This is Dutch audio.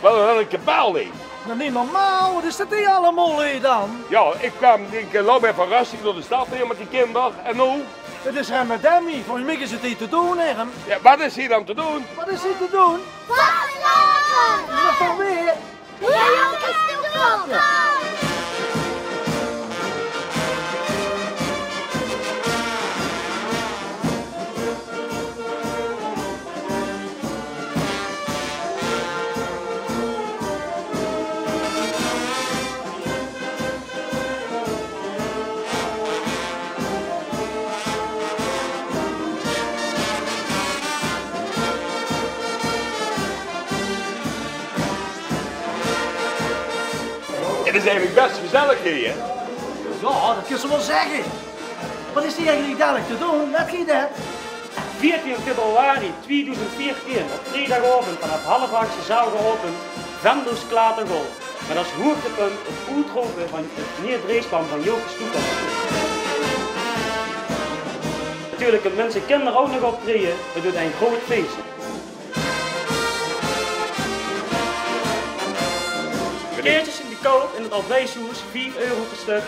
Wat een kabaal, hé. Nou, niet normaal, wat is dat hier allemaal hier dan? Ja, ik loop met verrassing door de stad hier met die kinderen. En nu? Het is Ramadan, volgens mij is het hier te doen, hè? Ja, wat is hier dan te doen? Wat is hier te doen? Vastlopen! Wat dan weer? Ja, is te doen! Het is eigenlijk best gezellig hier, hè? Ja, dat kun je wel zeggen. Wat is hier eigenlijk dadelijk te doen? Let je dat? 14 februari 2014 op vrijdagavond vanaf 7:30 zaal geopend, Venlo's Klatergolf. Met als hoogtepunt het uitroepen van het neerdreesplan van Joke Stoepen. Natuurlijk kunnen mensen kinderen ook nog optreden, het doet een groot feest. Keertjes in de koop in het Albijshoes, €4 per stuk.